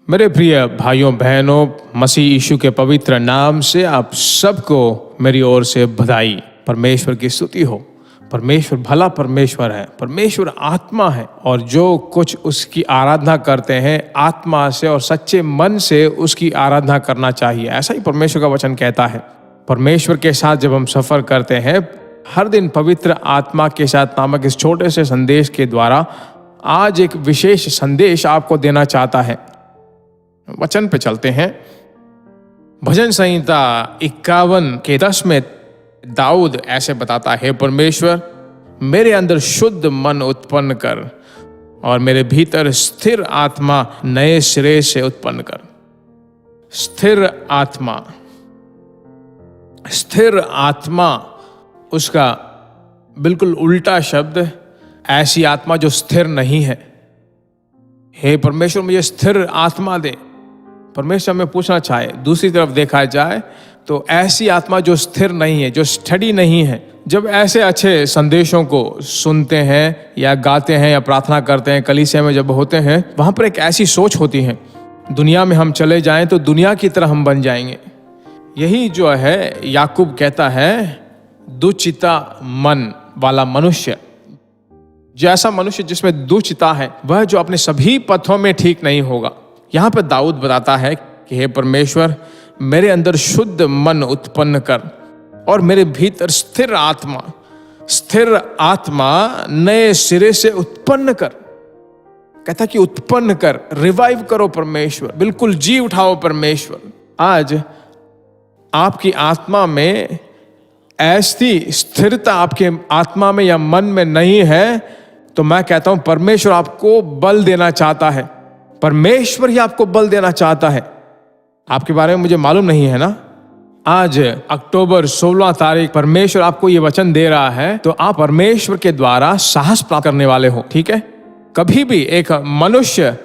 मेरे प्रिय भाइयों बहनों, मसीह यीशु के पवित्र नाम से आप सबको मेरी ओर से बधाई। परमेश्वर की स्तुति हो। परमेश्वर भला परमेश्वर है, परमेश्वर आत्मा है और जो कुछ उसकी आराधना करते हैं आत्मा से और सच्चे मन से उसकी आराधना करना चाहिए। ऐसा ही परमेश्वर का वचन कहता है। परमेश्वर के साथ जब हम सफ़र करते हैं हर दिन पवित्र आत्मा के साथ नामक इस छोटे से संदेश के द्वारा आज एक विशेष संदेश आपको देना चाहता है। वचन पे चलते हैं। भजन संहिता 51 के 10 में दाऊद ऐसे बताता है, परमेश्वर मेरे अंदर शुद्ध मन उत्पन्न कर और मेरे भीतर स्थिर आत्मा नए सिरे से उत्पन्न कर। स्थिर आत्मा, स्थिर आत्मा उसका बिल्कुल उल्टा शब्द, ऐसी आत्मा जो स्थिर नहीं है। हे परमेश्वर मुझे स्थिर आत्मा दे। परमेश्वर में पूछना चाहे। दूसरी तरफ देखा जाए तो ऐसी आत्मा जो स्थिर नहीं है, जो स्टडी नहीं है। जब ऐसे अच्छे संदेशों को सुनते हैं या गाते हैं या प्रार्थना करते हैं, कलीसिया में जब होते हैं, वहां पर एक ऐसी सोच होती है, दुनिया में हम चले जाएं तो दुनिया की तरह हम बन जाएंगे। यही जो है याकूब कहता है, दुचिता मन वाला मनुष्य, जो ऐसा मनुष्य जिसमें दुचिता है, वह जो अपने सभी पथों में ठीक नहीं होगा। यहां पर दाऊद बताता है कि हे परमेश्वर मेरे अंदर शुद्ध मन उत्पन्न कर और मेरे भीतर स्थिर आत्मा नए सिरे से उत्पन्न कर। कहता कि उत्पन्न कर, रिवाइव करो परमेश्वर, बिल्कुल जी उठाओ परमेश्वर। आज आपकी आत्मा में ऐसी स्थिरता आपके आत्मा में या मन में नहीं है तो मैं कहता हूं परमेश्वर आपको बल देना चाहता है। परमेश्वर ही आपको बल देना चाहता है। आपके बारे में मुझे मालूम नहीं है ना। आज अक्टूबर 16 तारीख परमेश्वर आपको ये वचन दे रहा है तो आप परमेश्वर के द्वारा साहस प्राप्त करने वाले हो। ठीक है। कभी भी एक मनुष्य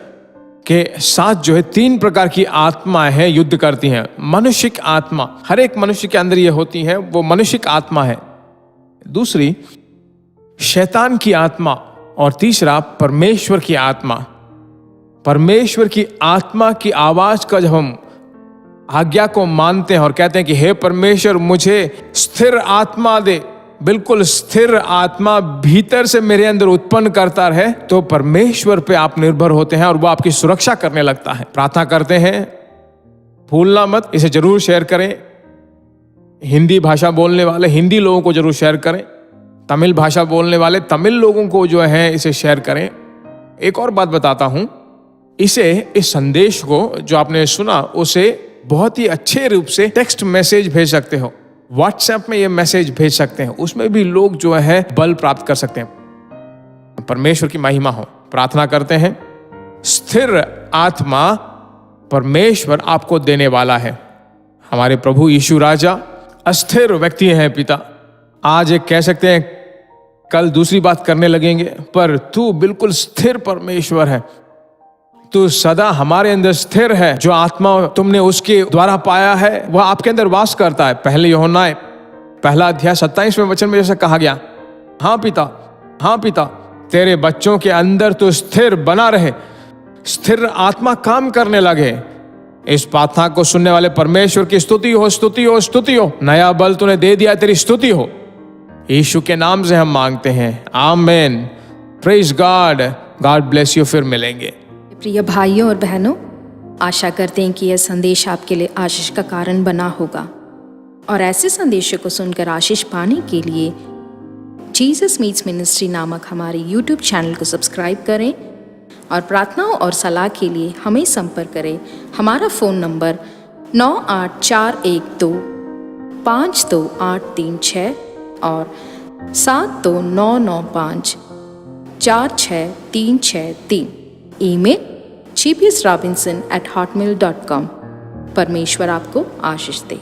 के साथ जो है 3 प्रकार की आत्माएं हैं, युद्ध करती हैं। मनुष्यिक आत्मा हर एक मनुष्य के अंदर ये होती है, वो मनुष्यिक आत्मा है। दूसरी शैतान की आत्मा और तीसरा परमेश्वर की आत्मा। परमेश्वर की आत्मा की आवाज का जब हम आज्ञा को मानते हैं और कहते हैं कि हे परमेश्वर मुझे स्थिर आत्मा दे, बिल्कुल स्थिर आत्मा भीतर से मेरे अंदर उत्पन्न करता रहे, तो परमेश्वर पे आप निर्भर होते हैं और वो आपकी सुरक्षा करने लगता है। प्रार्थना करते हैं, भूलना मत, इसे जरूर शेयर करें। हिंदी भाषा बोलने वाले हिंदी लोगों को जरूर शेयर करें। तमिल भाषा बोलने वाले तमिल लोगों को जो है इसे शेयर करें। एक और बात बताता हूं, इस संदेश को जो आपने सुना उसे बहुत ही अच्छे रूप से टेक्स्ट मैसेज भेज सकते हो। व्हाट्सएप में ये मैसेज भेज सकते हैं, उसमें भी लोग जो है बल प्राप्त कर सकते हैं। परमेश्वर की महिमा हो। प्रार्थना करते हैं। स्थिर आत्मा परमेश्वर आपको देने वाला है। हमारे प्रभु यीशु राजा अस्थिर व्यक्ति हैं पिता। आज एक कह सकते हैं, कल दूसरी बात करने लगेंगे, पर तू बिल्कुल स्थिर परमेश्वर है। तू सदा हमारे अंदर स्थिर है। जो आत्मा तुमने उसके द्वारा पाया है वह आपके अंदर वास करता है। पहले यूहन्ना 1 अध्याय 27वें वचन में जैसे कहा गया, हाँ पिता तेरे बच्चों के अंदर तो स्थिर बना रहे, स्थिर आत्मा काम करने लगे। इस प्रार्थना को सुनने वाले परमेश्वर की स्तुति हो, स्तुति हो, स्तुति हो। नया बल तूने दे दिया, तेरी स्तुति हो। यीशु के नाम से हम मांगते हैं, amen. Praise God. God bless you. फिर मिलेंगे। प्रिय भाइयों और बहनों, आशा करते हैं कि यह संदेश आपके लिए आशीष का कारण बना होगा और ऐसे संदेशों को सुनकर आशीष पाने के लिए जीसस मीट्स मिनिस्ट्री नामक हमारे यूट्यूब चैनल को सब्सक्राइब करें और प्रार्थनाओं और सलाह के लिए हमें संपर्क करें। हमारा फ़ोन नंबर 9841252836 और 7299546363। Email gbsrobinson@hotmail.com। परमेश्वर आपको आशीष दे।